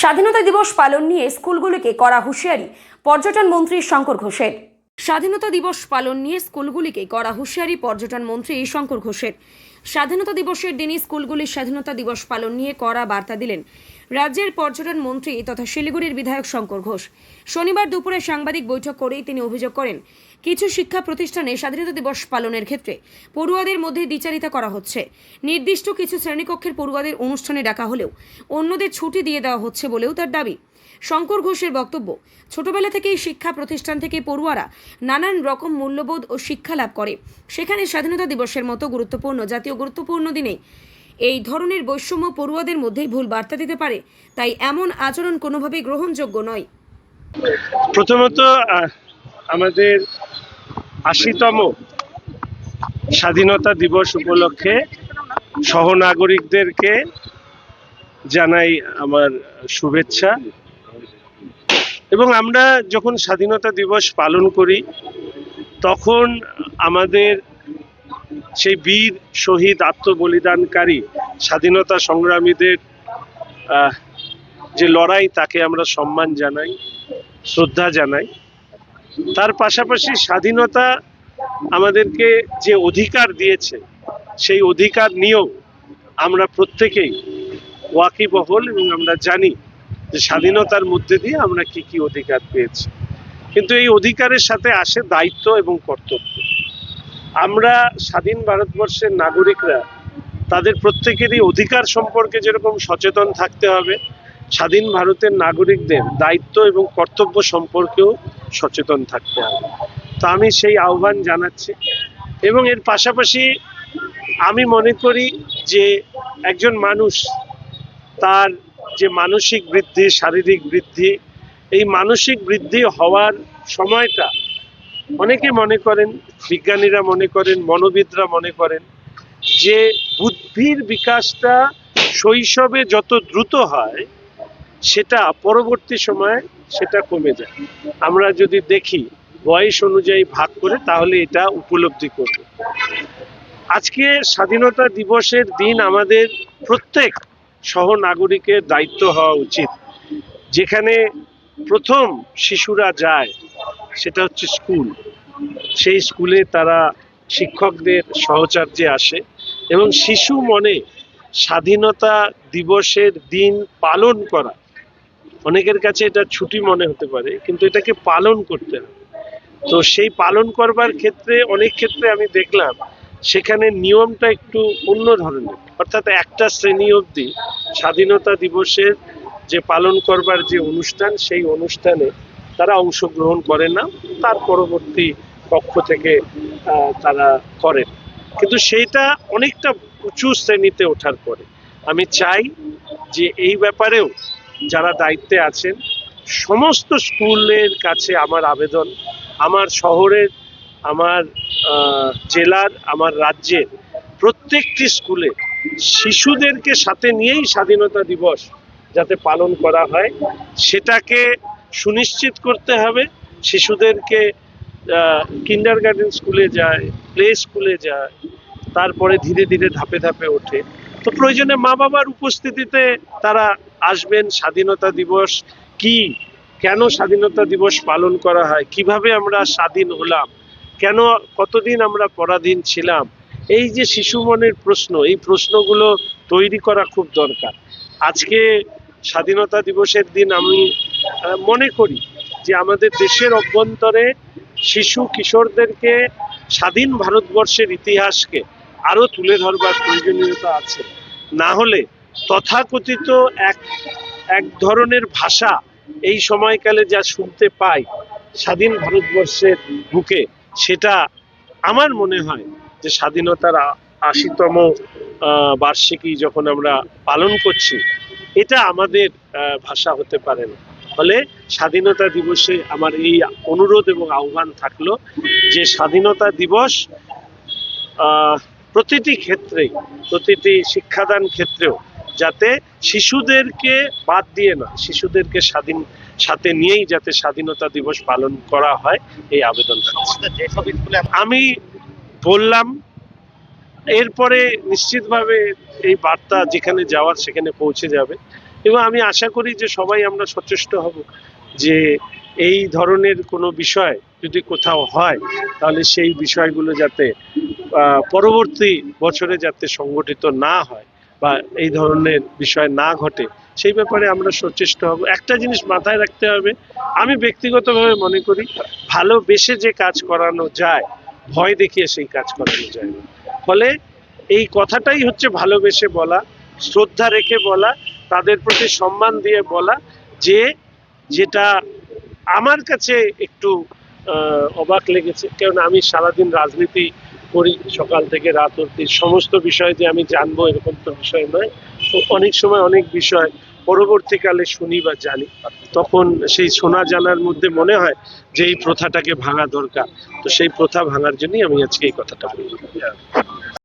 স্বাধীনতা দিবস পালন নিয়ে স্কুলগুলিকে কড়া হুঁশিয়ারি পর্যটন মন্ত্রী শঙ্কর ঘোষের। স্বাধীনতা দিবস পালন নিয়ে স্কুলগুলিকে কড়া হুঁশিয়ারি পর্যটন মন্ত্রী শঙ্কর ঘোষের। স্বাধীনতা দিবসের দিনই স্কুলগুলির স্বাধীনতা দিবস পালন নিয়ে কড়া বার্তা দিলেন রাজ্যের পর্যটন মন্ত্রী তথা শিলিগুড়ির বিধায়ক শঙ্কর ঘোষ। শনিবার দুপুরে সাংবাদিক বৈঠক করেই তিনি অভিযোগ করেন, কিছু শিক্ষা প্রতিষ্ঠানে স্বাধীনতা দিবস পালনের ক্ষেত্রে পড়ুয়াদের মধ্যে দ্বিচারিতা করা হচ্ছে। নির্দিষ্ট কিছু শ্রেণীকক্ষের পড়ুয়াদের অনুষ্ঠানে ডাকা হলেও অন্যদের ছুটি দিয়ে দেওয়া হচ্ছে বলেও তার দাবি। শঙ্কর ঘোষের বক্তব্য, ছোটবেলা থেকেই শিক্ষা প্রতিষ্ঠান থেকে পড়ুয়ারা নানান রকম মূল্যবোধ ও শিক্ষা লাভ করে। সেখানে স্বাধীনতা দিবসের মতো জাতীয় গুরুত্বপূর্ণ দিনে এই ধরনের বৈষম্য পড়ুয়াদের মধ্যেই ভুল বার্তা দিতে পারে, তাই এমন আচরণ কোনোভাবেই গ্রহণযোগ্য নয়। প্রথমত আমাদের ৮০তম স্বাধীনতা দিবস উপলক্ষে সহনাগরিকদেরকে জানাই আমার শুভেচ্ছা। এবং আমরা যখন স্বাধীনতা দিবস পালন করি তখন আমাদের সেই বীর শহীদ আত্মবলিদানকারী স্বাধীনতা সংগ্রামীদের যে লড়াই, তাকে আমরা সম্মান জানাই, শ্রদ্ধা জানাই। তার পাশাপাশি স্বাধীনতা আমাদেরকে যে অধিকার দিয়েছে সেই অধিকার নিয়েও আমরা প্রত্যেকেই ওয়াকিবহল এবং আমরা জানি যে স্বাধীনতার মধ্যে দিয়ে আমরা কি কি অধিকার পেয়েছি। কিন্তু এই অধিকারের সাথে আসে দায়িত্ব এবং কর্তব্য। আমরা স্বাধীন ভারতবর্ষের নাগরিকরা তাদের প্রত্যেকেরই অধিকার সম্পর্কে যেরকম সচেতন থাকতে হবে, স্বাধীন ভারতের নাগরিকদের দায়িত্ব এবং কর্তব্য সম্পর্কেও সচেতন থাকতে হবে। তো আমি সেই আহ্বান জানাচ্ছি। এবং এর পাশাপাশি আমি মনে করি যে একজন মানুষ তার যে মানসিক বৃদ্ধি, শারীরিক বৃদ্ধি, এই মানসিক বৃদ্ধি হওয়ার সময়টা অনেকে মনে করেন, বিজ্ঞানীরা মনে করেন, মনোবিদরা মনে করেন যে বুদ্ধির বিকাশটা শৈশবে যত দ্রুত হয় সেটা পরবর্তী সময়ে সেটা কমে যায়। আমরা যদি দেখি বয়স অনুযায়ী ভাগ করে তাহলে এটা উপলব্ধি করব। আজকে স্বাধীনতা দিবসের দিন আমাদের প্রত্যেক সহনাগরিকের দায়িত্ব হওয়া উচিত। যেখানে প্রথম শিশুরা যায় সেটা হচ্ছে স্কুল। সেই স্কুলে তারা শিক্ষকদের সহচর্যে আসে এবং শিশু মনে স্বাধীনতা দিবসের দিন পালন করা, অনেকের কাছে এটা ছুটি মনে হতে পারে, কিন্তু এটাকে পালন করতে হবে। তো সেই পালন করবার ক্ষেত্রে অনেক ক্ষেত্রে আমি দেখলাম সেখানে নিয়মটা একটু অন্য ধরনের, অর্থাৎ একটা শ্রেণী অবধি স্বাধীনতা দিবসের যে পালন করবার যে অনুষ্ঠান, সেই অনুষ্ঠানে তারা অংশগ্রহণ করে না, তার পরবর্তী পক্ষ থেকে তারা করেন। কিন্তু সেইটা অনেকটা উঁচু শ্রেণীতে ওঠার পরে আমি চাই যে এই ব্যাপারেও যারা দায়িত্বে আছেন, সমস্ত স্কুলের কাছে আমার আবেদন, আমার শহরের, আমার জেলার, আমার রাজ্যের প্রত্যেকটি স্কুলে শিশুদেরকে সাথে নিয়েই স্বাধীনতা দিবস যাতে পালন করা হয় সেটাকে সুনিশ্চিত করতে হবে। শিশুদেরকে কিন্ডারগার্টেন স্কুলে যায়, প্লে স্কুলে যায়, তারপরে ধীরে ধীরে ধাপে ধাপে ওঠে। তো প্রয়োজনে মা বাবার উপস্থিতিতে তারা আসবেন। স্বাধীনতা দিবস কি, কেন স্বাধীনতা দিবস পালন করা হয়, কিভাবে আমরা স্বাধীন হলাম, কেন কতদিন আমরা পরাধীন ছিলাম, এই যে শিশু মনের প্রশ্ন, এই প্রশ্নগুলো তৈরি করা খুব দরকার। আজকে স্বাধীনতা দিবসের দিন আমি মনে করি যে আমাদের দেশের অভ্যন্তরে শিশু কিশোরদেরকে স্বাধীন ভারতবর্ষের ইতিহাসকে আরো তুলে ধরবার প্রয়োজনীয়তা আছে। না হলে তথাকথিত এক ধরনের ভাষা এই সময়কালে যা শুনতে পাই স্বাধীন ভারতবর্ষের বুকে, সেটা আমার মনে হয় যে স্বাধীনতার ৮০তম বার্ষিকী যখন আমরা পালন করছি, এটা আমাদের ভাষা হতে পারে না। ফলে স্বাধীনতা দিবসে আমার এই অনুরোধ এবং আহ্বান থাকলো যে স্বাধীনতা দিবস প্রতিটি ক্ষেত্রেই, প্রতিটি শিক্ষাদান ক্ষেত্রেও যাতে শিশুদেরকে বাদ দিয়ে না, শিশুদেরকে সাথে নিয়েই যাতে স্বাধীনতা দিবস পালন করা হয়, এই আবেদন আমি বললাম। এরপরে নিশ্চিতভাবে এই বার্তা যেখানে যাওয়ার সেখানে পৌঁছে যাবে। এবং আমি আশা করি যে সবাই আমরা সচেষ্ট হব যে এই ধরনের কোনো বিষয় যদি কোথাও হয় তাহলে সেই বিষয়গুলো যাতে পরবর্তী বছরে যাতে সংগঠিত না হয় বা এই ধরনের বিষয় না ঘটে সেই ব্যাপারে আমরা সচেষ্ট হব। একটা জিনিস মাথায় রাখতে হবে, আমি ব্যক্তিগতভাবে মনে করি ভালোবেসে যে কাজ করানো যায়, ভয় দেখিয়ে সেই কাজ করানো যায় না। ফলে এই কথাটাই হচ্ছে ভালোবেসে বলা, শ্রদ্ধা রেখে বলা, তাদের প্রতি সম্মান দিয়ে বলা, যে যেটা আমার কাছে একটু অবাক লেগেছে, কারণ আমি সারাদিন রাজনীতি করি সকাল থেকে রাত অবধি, সমস্ত বিষয় যে আমি জানবো এরকম তো বিষয় নয়। তো অনেক সময় অনেক বিষয় পরবর্তীকালে শুনি বা জানি, তখন সেই শোনা জানার মধ্যে মনে হয় যে এই প্রথাটাকে ভাঙা দরকার। তো সেই প্রথা ভাঙার জন্যই আমি আজকে এই কথাটা বলি।